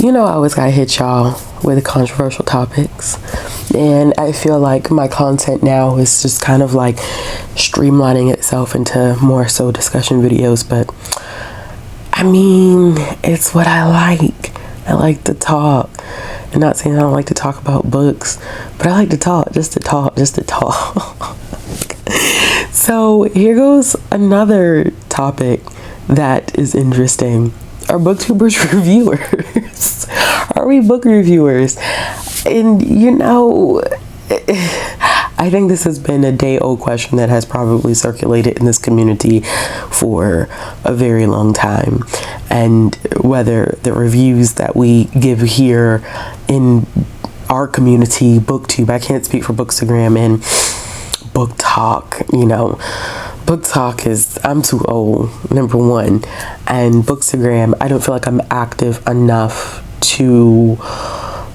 You know, I always gotta hit y'all with controversial topics, and I feel like my content now is just kind of like streamlining itself into more so discussion videos, but I mean, it's what I like. I like to talk. I'm not saying I don't like to talk about books, but I like to talk, just to talk. So here goes another topic that is interesting. Are Booktubers reviewers? Are we book reviewers? And you know, I think this has been a day-old question that has probably circulated in this community for a very long time. And whether the reviews that we give here in our community, BookTube, I can't speak for Bookstagram and Book Talk, you know, Book Talk is, I'm too old, number one, and Bookstagram, I don't feel like I'm active enough to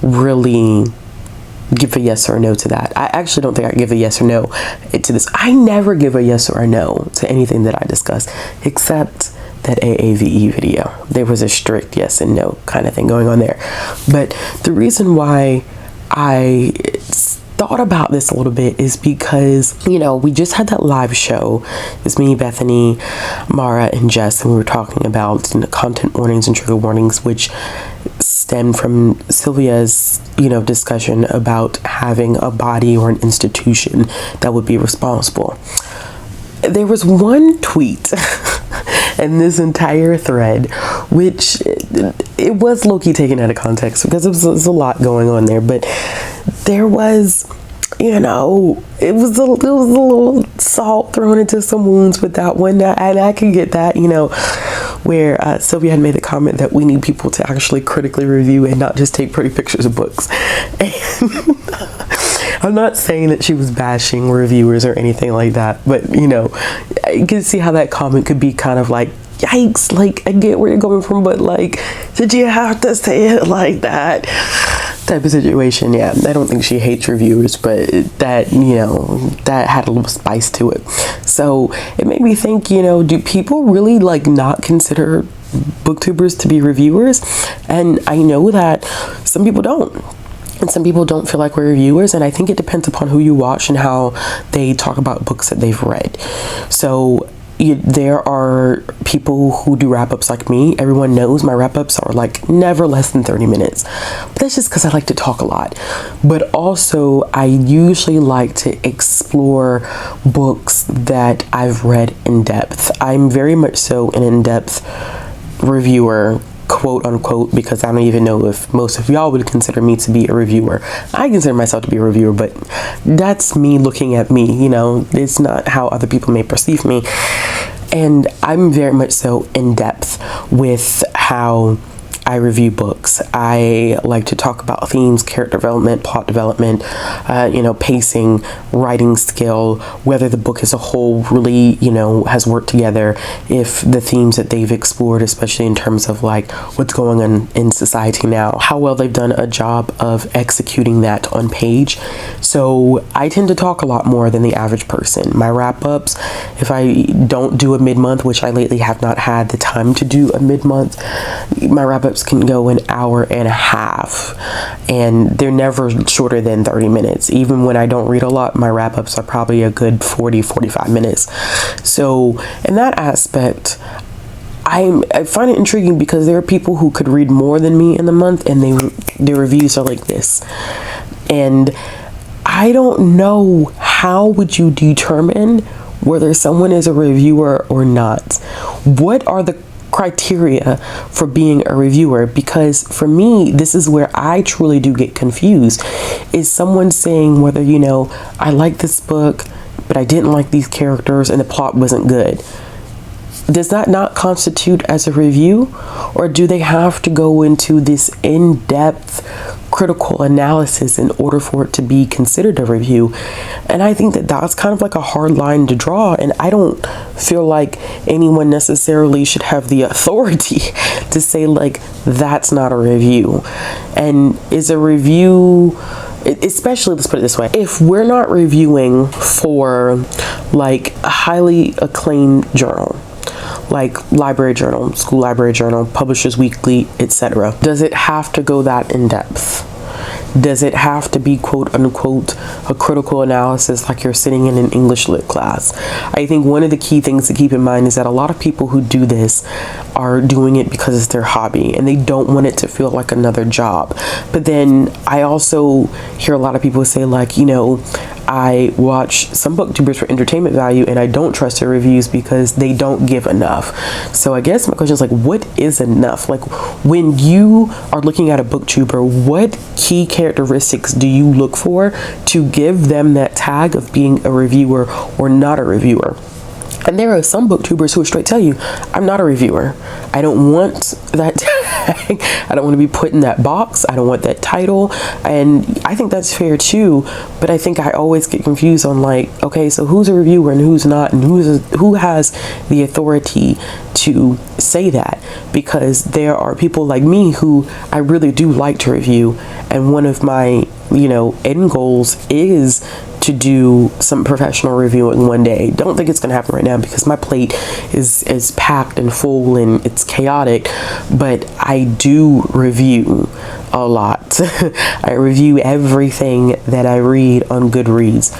really give a yes or a no to that. I actually don't think I give a yes or no to this. I never give a yes or a no to anything that I discuss, except that AAVE video. There was a strict yes and no kind of thing going on there. But the reason why I thought about this a little bit is because, you know, we just had that live show. It's me, Bethany, Mara, and Jess, and we were talking about content warnings and trigger warnings, which stemmed from Sylvia's, you know, discussion about having a body or an institution that would be responsible. There was one tweet in this entire thread, which it was low-key taken out of context because it was a lot going on there, but there was, you know, it was a little salt thrown into some wounds with that one, and I can get that, you know, where Sylvia had made the comment that we need people to actually critically review and not just take pretty pictures of books. And I'm not saying that she was bashing reviewers or anything like that, but, you know, you can see how that comment could be kind of like, yikes, like, I get where you're coming from, but like, did you have to say it like that? Type of situation. Yeah, I don't think she hates reviewers, but that, you know, that had a little spice to it. So it made me think, you know, do people really like not consider booktubers to be reviewers? And I know that some people don't. And some people don't feel like we're reviewers, and I think it depends upon who you watch and how they talk about books that they've read. So there are people who do wrap-ups like me. Everyone knows my wrap-ups are like never less than 30 minutes. But that's just because I like to talk a lot. But also, I usually like to explore books that I've read in depth. I'm very much so an in-depth reviewer, quote unquote, because I don't even know if most of y'all would consider me to be a reviewer. I consider myself to be a reviewer, but that's me looking at me, you know, it's not how other people may perceive me. And I'm very much so in depth with how I review books. I like to talk about themes, character development, plot development, you know, pacing, writing skill, whether the book as a whole really, you know, has worked together, if the themes that they've explored, especially in terms of like what's going on in society now, how well they've done a job of executing that on page. So I tend to talk a lot more than the average person. My wrap-ups, if I don't do a mid-month, which I lately have not had the time to do a mid-month, my wrap-ups can go an hour and a half, and they're never shorter than 30 minutes. Even when I don't read a lot, my wrap-ups are probably a good 40-45 minutes. So in that aspect, I find it intriguing because there are people who could read more than me in the month, and their reviews are like this. And I don't know, how would you determine whether someone is a reviewer or not? What are the criteria for being a reviewer? Because for me, this is where I truly do get confused. Is someone saying whether, you know, I like this book, but I didn't like these characters and the plot wasn't good? Does that not constitute as a review? Or do they have to go into this in-depth critical analysis in order for it to be considered a review? And I think that that's kind of like a hard line to draw, and I don't feel like anyone necessarily should have the authority to say like that's not a review. And is a review, especially, let's put it this way, if we're not reviewing for like a highly acclaimed journal, like library journal, school library journal, Publishers Weekly, etc.? Does it have to go that in depth? Does it have to be quote unquote a critical analysis like you're sitting in an English lit class? I think one of the key things to keep in mind is that a lot of people who do this are doing it because it's their hobby and they don't want it to feel like another job. But then I also hear a lot of people say, like, you know, I watch some booktubers for entertainment value and I don't trust their reviews because they don't give enough. So I guess my question is, like, what is enough? Like, when you are looking at a booktuber, what key characteristics do you look for to give them that tag of being a reviewer or not a reviewer? And there are some booktubers who will straight tell you, I'm not a reviewer. I don't want that tag. I don't want to be put in that box. I don't want that title. And I think that's fair too. But I think I always get confused on, like, okay, so who's a reviewer and who's not, and who has the authority to say that? Because there are people like me who I really do like to review. And one of my, you know, end goals is to do some professional reviewing one day. Don't think it's gonna happen right now because my plate is packed and full and it's chaotic, but I do review a lot. I review everything that I read on Goodreads.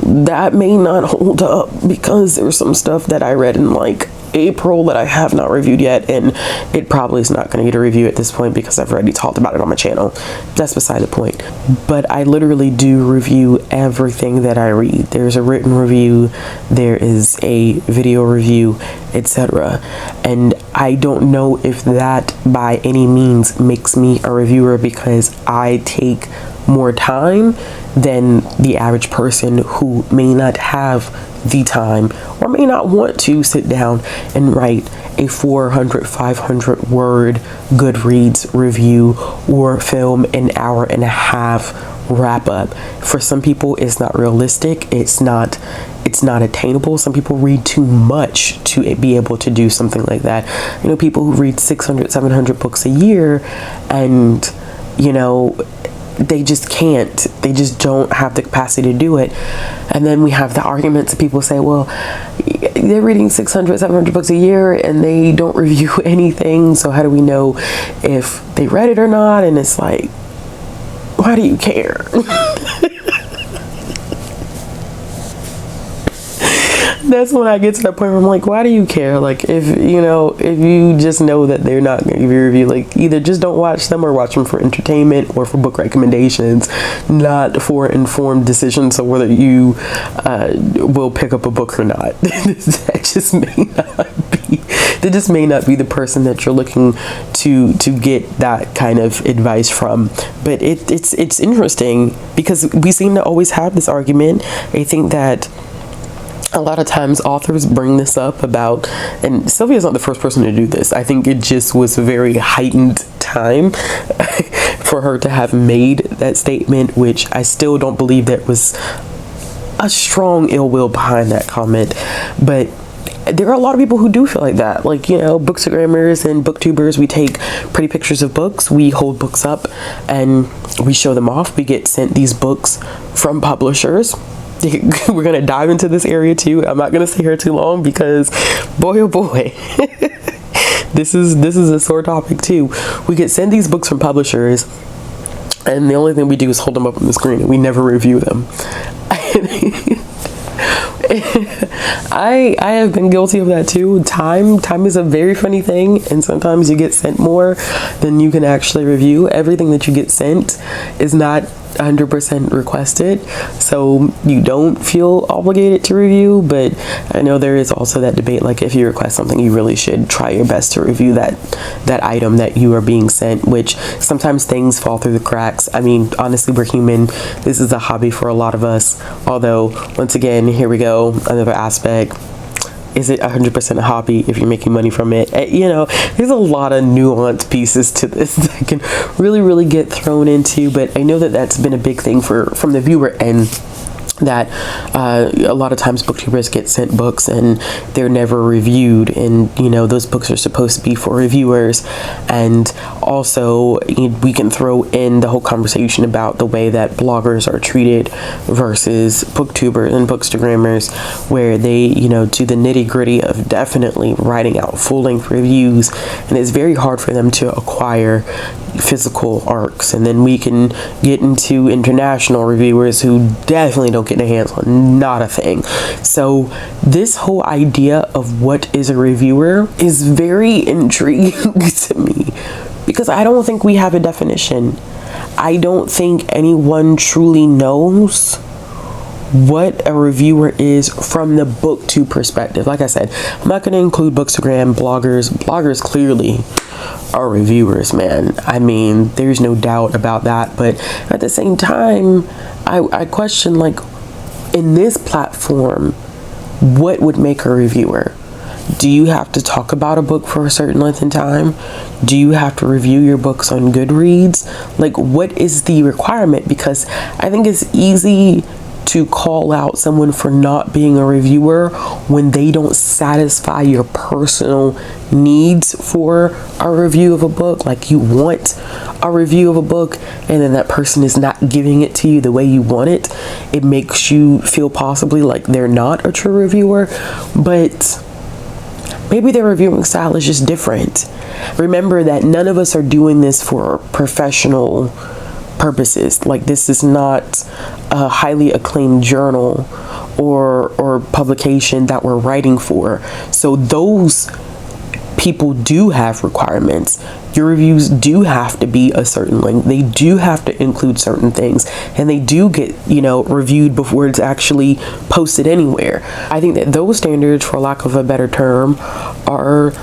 That may not hold up because there's some stuff that I read in like April that I have not reviewed yet, and it probably is not going to get a review at this point because I've already talked about it on my channel. That's beside the point. But I literally do review everything that I read. There's a written review, there is a video review, etc. And I don't know if that by any means makes me a reviewer because I take more time than the average person who may not have the time or may not want to sit down and write a 400, 500 word Goodreads review or film an hour and a half wrap up. For some people, it's not realistic. It's not attainable. Some people read too much to be able to do something like that. You know, people who read 600, 700 books a year, and, you know, they just can't. They just don't have the capacity to do it. And then we have the arguments that people say, well, they're reading 600, 700 books a year and they don't review anything. So how do we know if they read it or not? And it's like, why do you care? That's when I get to that point where I'm like, why do you care? Like, if you just know that they're not going to give you a review, like, either just don't watch them or watch them for entertainment or for book recommendations, not for informed decisions of whether you will pick up a book or not. That just may not be the person that you're looking to get that kind of advice from. But it's interesting because we seem to always have this argument. I think that a lot of times authors bring this up about, and Sylvia's not the first person to do this. I think it just was a very heightened time for her to have made that statement, which I still don't believe that was a strong ill will behind that comment. But there are a lot of people who do feel like that. Like, you know, bookstagrammers and booktubers, we take pretty pictures of books, we hold books up and we show them off. We get sent these books from publishers. We're gonna dive into this area too. I'm not gonna stay here too long because boy oh boy, this is a sore topic too. We get sent these books from publishers and the only thing we do is hold them up on the screen and we never review them. I have been guilty of that too. Time is a very funny thing, and sometimes you get sent more than you can actually review. Everything that you get sent is not 100% requested, so you don't feel obligated to review. But I know there is also that debate, like, if you request something, you really should try your best to review that item that you are being sent, which sometimes things fall through the cracks. I mean, honestly, we're human. This is a hobby for a lot of us, although once again, here we go, another aspect. Is it 100% a hobby if you're making money from it? You know, there's a lot of nuanced pieces to this that can really get thrown into, but I know that that's been a big thing from the viewer end that a lot of times booktubers get sent books and they're never reviewed, and those books are supposed to be for reviewers. And also we can throw in the whole conversation about the way that bloggers are treated versus booktubers and bookstagrammers, where they do the nitty-gritty of definitely writing out full-length reviews, and it's very hard for them to acquire physical arcs. And then we can get into international reviewers who definitely don't get their hands on not a thing. So this whole idea of what is a reviewer is very intriguing to me, because I don't think we have a definition. I don't think anyone truly knows what a reviewer is from the booktube perspective. Like I said, I'm not going to include bookstagram bloggers. Bloggers clearly are reviewers, man. I mean, there's no doubt about that. But at the same time, I question, like, in this platform, what would make a reviewer? Do you have to talk about a book for a certain length in time? Do you have to review your books on Goodreads? Like, what is the requirement? Because I think it's easy to call out someone for not being a reviewer when they don't satisfy your personal needs for a review of a book. Like, you want a review of a book and then that person is not giving it to you the way you want it. It makes you feel possibly like they're not a true reviewer, but maybe their reviewing style is just different. Remember that none of us are doing this for professional purposes. Like, this is not a highly acclaimed journal or publication that we're writing for. So those people do have requirements. Your reviews do have to be a certain length. They do have to include certain things, and they do get, reviewed before it's actually posted anywhere. I think that those standards, for lack of a better term, are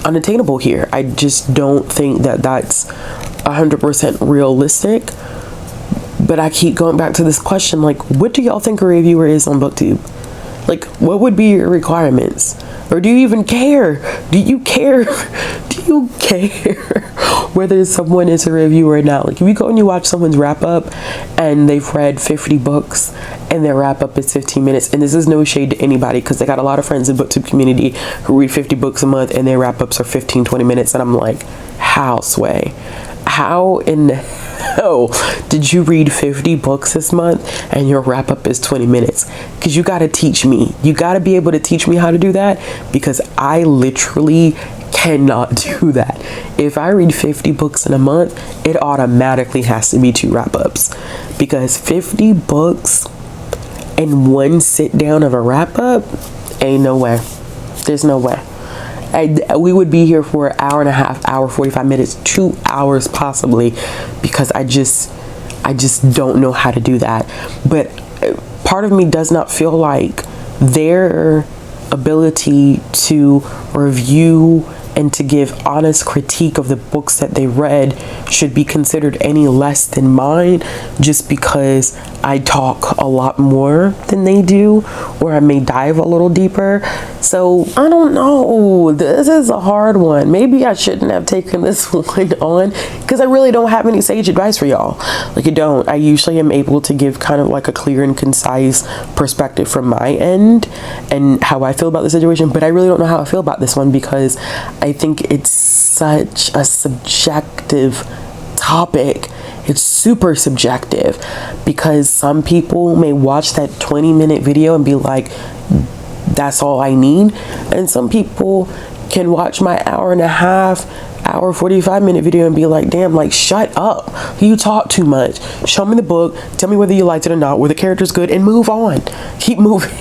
unattainable here. I just don't think that that's 100% realistic. But I keep going back to this question, like, what do y'all think a reviewer is on BookTube? Like, what would be your requirements? Or do you even care? Do you care? Do you care whether someone is a reviewer or not? Like, if you go and you watch someone's wrap up and they've read 50 books and their wrap up is 15 minutes, and this is no shade to anybody, because I got a lot of friends in BookTube community who read 50 books a month and their wrap ups are 15, 20 minutes. And I'm like, how, Sway? How in the hell did you read 50 books this month and your wrap up is 20 minutes? Because you got to teach me. You got to be able to teach me how to do that, because I literally cannot do that. If I read 50 books in a month, it automatically has to be 2 wrap ups, because 50 books in one sit down of a wrap up, ain't no way. There's no way. We would be here for an hour and a half, hour, 45 minutes, 2 hours possibly, because I just don't know how to do that. But part of me does not feel like their ability to review and to give honest critique of the books that they read should be considered any less than mine, just because I talk a lot more than they do, or I may dive a little deeper. So I don't know. This is a hard one. Maybe I shouldn't have taken this one on, because I really don't have any sage advice for y'all. Like, I don't. I usually am able to give kind of like a clear and concise perspective from my end and how I feel about the situation, but I really don't know how I feel about this one, because I think it's such a subjective topic. It's super subjective, because some people may watch that 20-minute video and be like, that's all I need. And some people can watch my hour and a half, hour 45-minute video and be like, damn, like, shut up. You talk too much. Show me the book. Tell me whether you liked it or not. Were the characters good? And move on. Keep moving.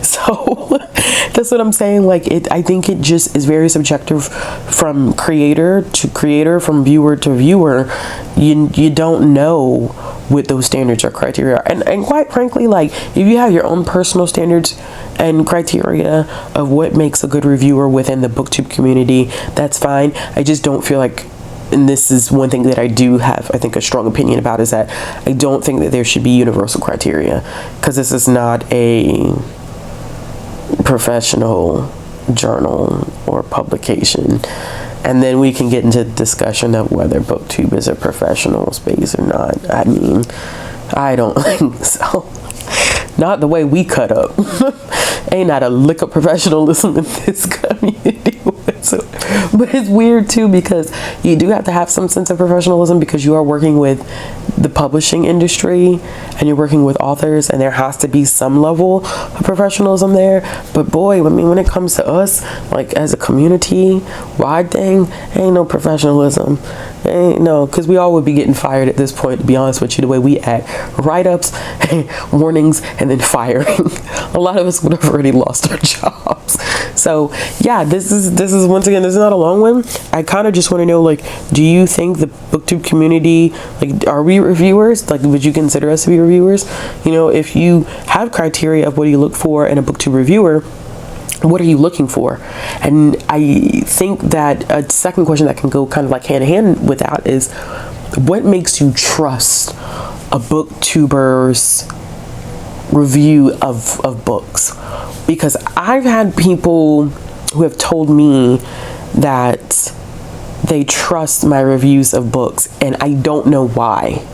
So that's what I'm saying. Like, I think it just is very subjective from creator to creator, from viewer to viewer. You don't know what those standards or criteria are. And quite frankly, like, if you have your own personal standards and criteria of what makes a good reviewer within the BookTube community, that's fine. I just don't feel like, and this is one thing that I do have, I think, a strong opinion about, is that I don't think that there should be universal criteria, because this is not a professional journal or publication. And then we can get into discussion of whether BookTube is a professional space or not. I mean, I don't think so. Not the way we cut up. Ain't not a lick of professionalism in this community whatsoever. But it's weird too, because you do have to have some sense of professionalism, because you are working with the publishing industry and you're working with authors, and there has to be some level of professionalism there. But boy, I mean, when it comes to us, like as a community wide thing, ain't no professionalism. Ain't no, because we all would be getting fired at this point, to be honest with you, the way we act. Write-ups, warnings, and then firing. A lot of us would have already lost our jobs. So yeah, this is once again, this is not a long one. I kind of just want to know, like, do you think the booktube community, like, are we reviewers? Like, would you consider us to be reviewers? You know, if you have criteria of what do you look for in a booktube reviewer, what are you looking for? And I think that a second question that can go kind of like hand in hand with that is, what makes you trust a booktuber's review of books? Because I've had people who have told me that they trust my reviews of books, and I don't know why.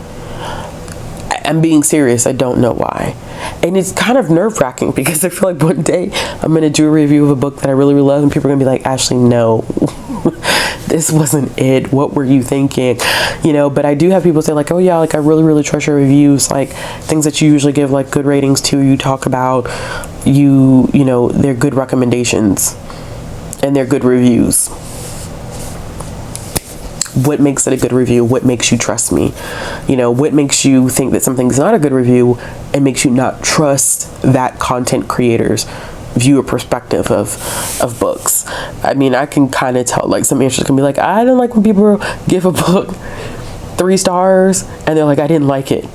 I'm being serious, I don't know why. And it's kind of nerve-wracking, because I feel like one day I'm going to do a review of a book that I really, really love, and people are going to be like, Ashley, no, this wasn't it. What were you thinking? You know, but I do have people say like, oh yeah, like I really, really trust your reviews, like things that you usually give like good ratings to, you talk about, you know, they're good recommendations and they're good reviews. What makes it a good review? What makes you trust me? You know, what makes you think that something's not a good review and makes you not trust that content creator's viewer perspective of books? I mean, I can kind of tell, like, some answers can be like, I don't like when people give a book 3 stars and they're like, I didn't like it.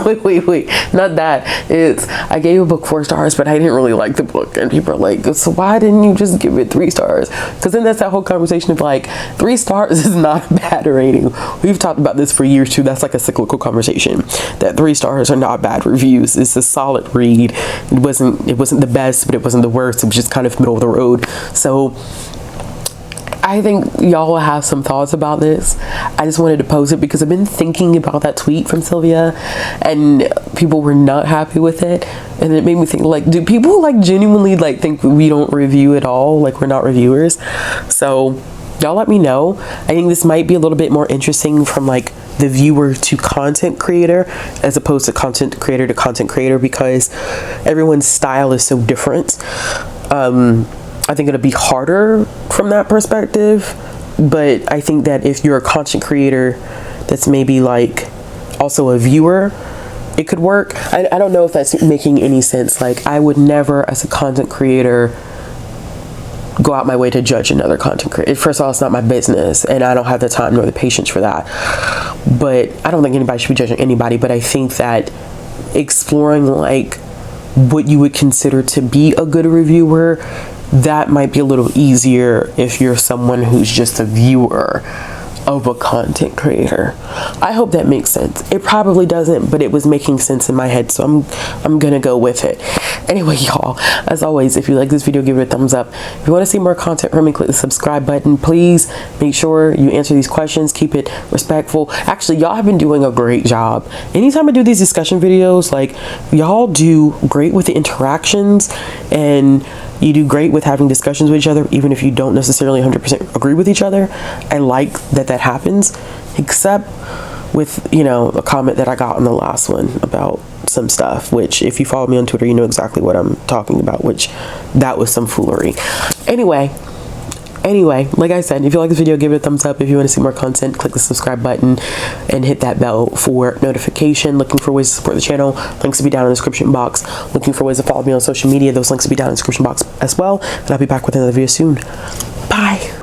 wait, not that. It's, I gave a book 4 stars, but I didn't really like the book. And people are like, so why didn't you just give it 3 stars? Because then that's that whole conversation of like, 3 stars is not a bad rating. We've talked about this for years too. That's like a cyclical conversation, that 3 stars are not bad reviews. It's a solid read. It wasn't the best, but it wasn't the worst. It was just kind of middle of the road. So I think y'all will have some thoughts about this. I just wanted to post it because I've been thinking about that tweet from Sylvia, and people were not happy with it, and it made me think, like, do people like genuinely like think we don't review at all, like we're not reviewers? So y'all let me know. I think this might be a little bit more interesting from like the viewer to content creator, as opposed to content creator to content creator, because everyone's style is so different. I think it'll be harder from that perspective, but I think that if you're a content creator that's maybe like also a viewer, it could work. I don't know if that's making any sense. Like, I would never, as a content creator, go out my way to judge another content creator. First of all, it's not my business, and I don't have the time nor the patience for that. But I don't think anybody should be judging anybody, but I think that exploring like what you would consider to be a good reviewer, that might be a little easier if you're someone who's just a viewer of a content creator. I hope that makes sense. It probably doesn't, but it was making sense in my head, so I'm gonna go with it. Anyway, y'all, as always, if you like this video, give it a thumbs up. If you want to see more content from me, click the subscribe button. Please make sure you answer these questions, keep it respectful. Actually, y'all have been doing a great job. Anytime I do these discussion videos, like, y'all do great with the interactions, and you do great with having discussions with each other, even if you don't necessarily 100% agree with each other. I like that happens, except with, you know, a comment that I got on the last one about some stuff, which if you follow me on Twitter, you know exactly what I'm talking about, which that was some foolery. Anyway, like I said, if you like this video, give it a thumbs up. If you want to see more content, click the subscribe button and hit that bell for notification. Looking for ways to support the channel, links will be down in the description box. Looking for ways to follow me on social media, those links will be down in the description box as well. And I'll be back with another video soon. Bye.